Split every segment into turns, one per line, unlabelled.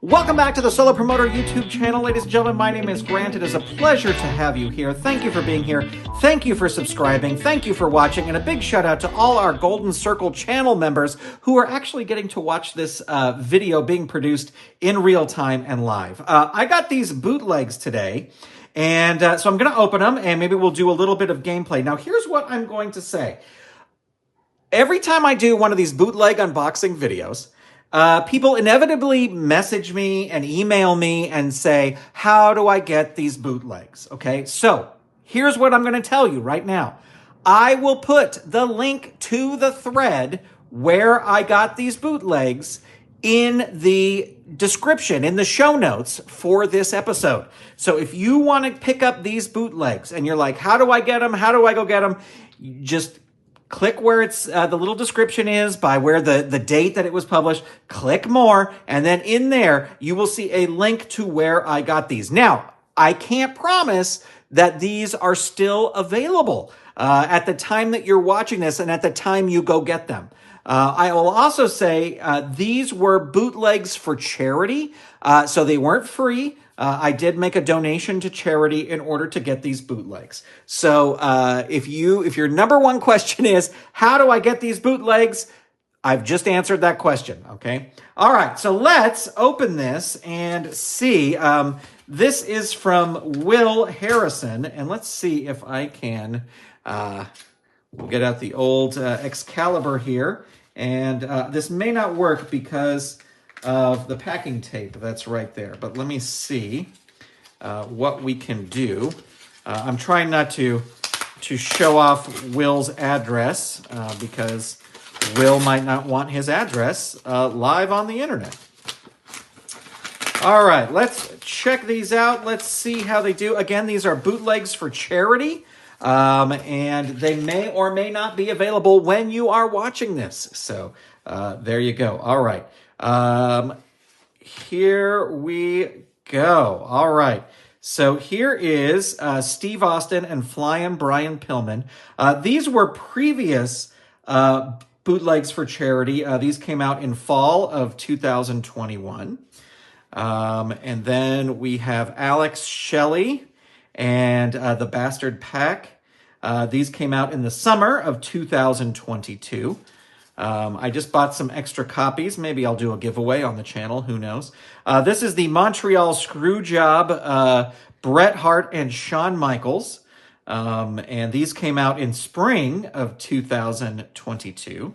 Welcome back to the Solo Promoter YouTube channel. Ladies and gentlemen, my name is Grant. It is a pleasure to have you here. Thank you for being here. Thank you for subscribing. Thank you for watching. And a big shout out to all our Golden Circle channel members who are actually getting to watch this video being produced in real time and live. I got these bootlegs today, and so I'm going to open them, and maybe we'll do a little bit of gameplay. Now, here's what I'm going to say. Every time I do one of these bootleg unboxing videos, people inevitably message me and email me and say, how do I get these bootlegs? Okay, so here's what I'm going to tell you right now. I will put the link to the thread where I got these bootlegs in the description, in the show notes for this episode. So if you want to pick up these bootlegs and you're like, how do I get them? How do I go get them? Just click where it's the little description is by where the date that it was published. Click more, and then in there you will see a link to where I got these. Now, I can't promise that these are still available at the time that you're watching this and at the time you go get them. I will also say these were bootlegs for charity, so they weren't free. I did make a donation to charity in order to get these bootlegs. So if your number one question is, how do I get these bootlegs? I've just answered that question, okay? All right, so let's open this and see. This is from Will Harrison, and let's see if I can, we'll get out the old Excalibur here. And this may not work because of the packing tape that's right there. But let me see what we can do. I'm trying not to show off Will's address because Will might not want his address live on the internet. All right, let's check these out. Let's see how they do. Again, these are bootlegs for charity. And they may or may not be available when you are watching this. So there you go. All right. Here we go. All right. So here is Steve Austin and Flying Brian Pillman. These were previous bootlegs for charity. These came out in fall of 2021. And then we have Alex Shelley and the Bastard Pack. These came out in the summer of 2022. I just bought some extra copies. Maybe I'll do a giveaway on the channel. Who knows? This is the Montreal Screwjob, Bret Hart and Shawn Michaels. And these came out in spring of 2022.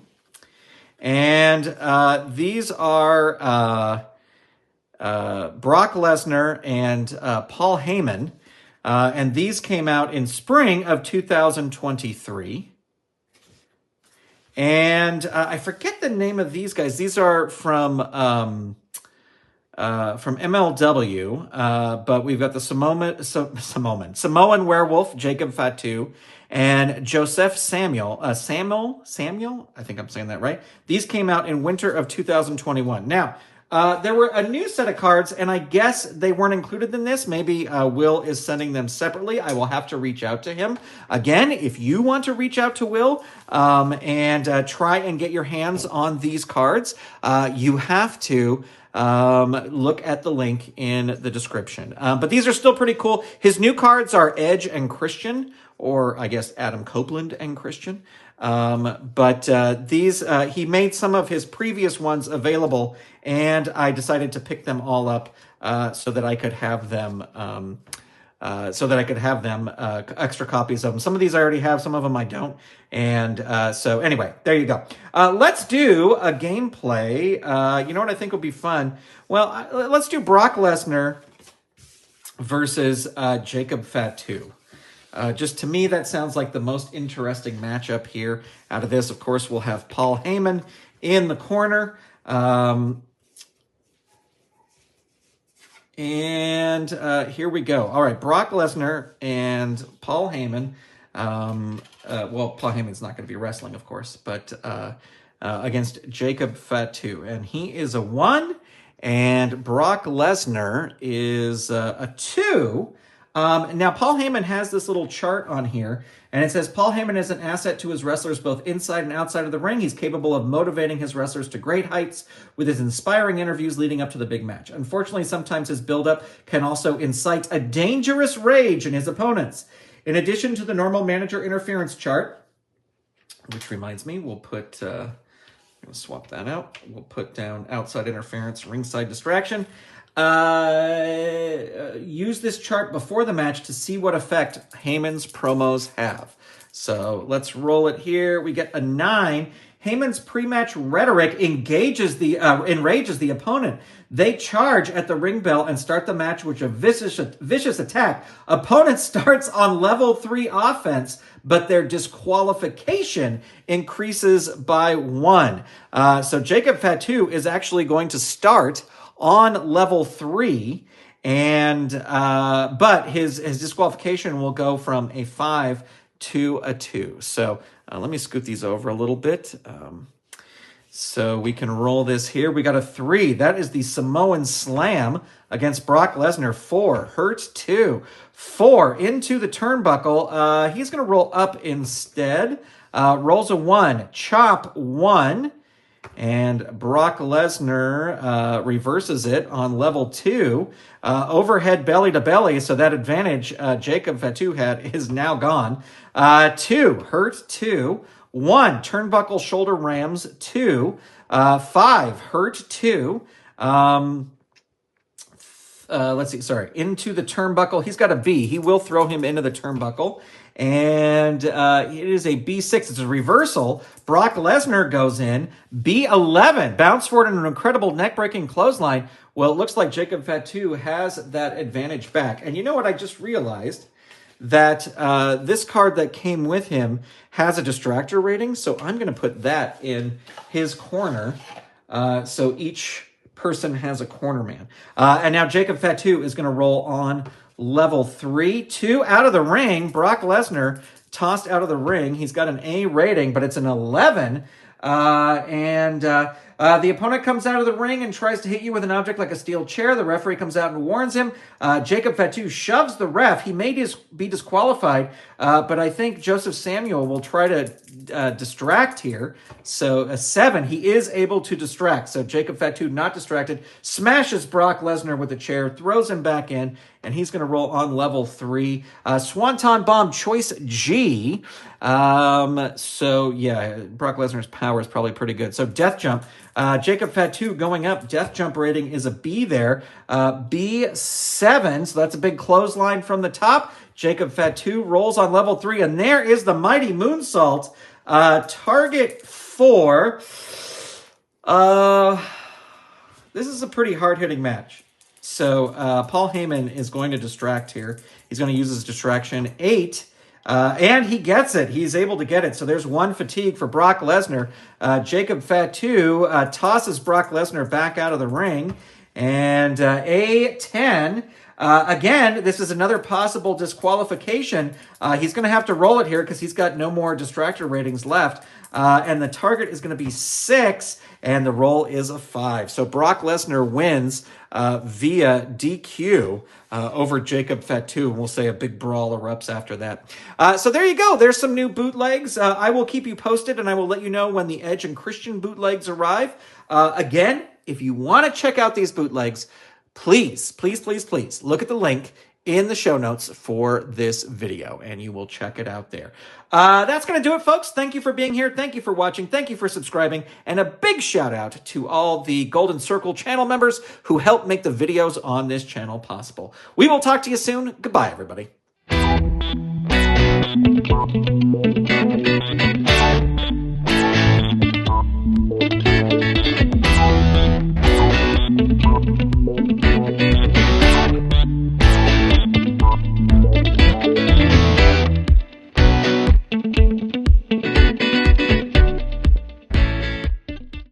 And these are Brock Lesnar and Paul Heyman. And these came out in spring of 2023. And I forget the name of these guys. These are from MLW, but we've got the Samoan Werewolf, Jacob Fatu, and Joseph Samuel. Samuel? I think I'm saying that right. These came out in winter of 2021. Now, there were a new set of cards, and I guess they weren't included in this. Maybe Will is sending them separately. I will have to reach out to him. Again, if you want to reach out to Will and try and get your hands on these cards, you have to look at the link in the description. But these are still pretty cool. His new cards are Edge and Christian, or I guess Adam Copeland and Christian. But these, he made some of his previous ones available, and I decided to pick them all up so that I could have them, extra copies of them. Some of these I already have, some of them I don't. And so anyway, there you go. Let's do a gameplay. You know what I think would be fun? Well, let's do Brock Lesnar versus Jacob Fatu. Just to me, that sounds like the most interesting matchup here. Out of this, of course, we'll have Paul Heyman in the corner. And here we go. All right, Brock Lesnar and Paul Heyman. Well, Paul Heyman's not going to be wrestling, of course, but against Jacob Fatu. And he is a 1, and Brock Lesnar is a 2. Now, Paul Heyman has this little chart on here, and it says Paul Heyman is an asset to his wrestlers both inside and outside of the ring. He's capable of motivating his wrestlers to great heights with his inspiring interviews leading up to the big match. Unfortunately, sometimes his build-up can also incite a dangerous rage in his opponents. In addition to the normal manager interference chart, which reminds me, we'll put... I'm going to swap that out. We'll put down outside interference, ringside distraction. Use this chart before the match to see what effect Heyman's promos have. So let's roll it here. We get a 9. Heyman's pre-match rhetoric enrages the opponent. They charge at the ring bell and start the match with a vicious attack. Opponent starts on level 3 offense, but their disqualification increases by 1. So Jacob Fatu is actually going to start on level 3, and but his disqualification will go from a 5 to a 2. So let me scoot these over a little bit. So we can roll this here. We got a 3. That is the Samoan Slam against Brock Lesnar. 4. Hurt 2. 4. Into the turnbuckle. He's going to roll up instead. Rolls a 1. Chop 1. And Brock Lesnar reverses it on level 2. Overhead belly to belly. So that advantage Jacob Fatu had is now gone. 2. Hurt 2. 1. Turnbuckle shoulder rams 2. 5. Hurt 2. Let's see. Sorry. Into the turnbuckle. He's got a B. He will throw him into the turnbuckle. And it is a B6. It's a reversal. Brock Lesnar goes in. B11. Bounce forward in an incredible neck-breaking clothesline. Well, it looks like Jacob Fatu has that advantage back. And you know what? I just realized that this card that came with him has a distractor rating. So I'm going to put that in his corner. So each person has a corner man. And now Jacob Fatu is going to roll on level 3. 2 out of the ring. Brock Lesnar tossed out of the ring. He's got an A rating, but it's an 11. The opponent comes out of the ring and tries to hit you with an object like a steel chair. The referee comes out and warns him. Jacob Fatu shoves the ref. He may be disqualified, but I think Joseph Samuel will try to distract here. So a 7, he is able to distract. So Jacob Fatu, not distracted, smashes Brock Lesnar with a chair, throws him back in, and he's going to roll on level 3. Swanton Bomb Choice G. So yeah, Brock Lesnar's power is probably pretty good. So Death Jump. Jacob Fatu going up. Death Jump rating is a B there. B7, so that's a big clothesline from the top. Jacob Fatu rolls on level 3, and there is the mighty moonsault. Target 4. This is a pretty hard-hitting match. So Paul Heyman is going to distract here. He's going to use his distraction. 8. And he gets it. He's able to get it. So there's 1 fatigue for Brock Lesnar. Jacob Fatu tosses Brock Lesnar back out of the ring. And A10. Again, this is another possible disqualification. He's going to have to roll it here because he's got no more distractor ratings left. And the target is going to be 6, and the roll is a 5. So Brock Lesnar wins via DQ over Jacob Fatu. We'll say a big brawl erupts after that. So there you go. There's some new bootlegs. I will keep you posted, and I will let you know when the Edge and Christian bootlegs arrive. Again, if you want to check out these bootlegs, please look at the link in the show notes for this video, and you will check it out there. That's going to do it, folks. Thank you for being here. Thank you for watching. Thank you for subscribing. And a big shout out to all the Golden Circle channel members who help make the videos on this channel possible. We will talk to you soon. Goodbye, everybody.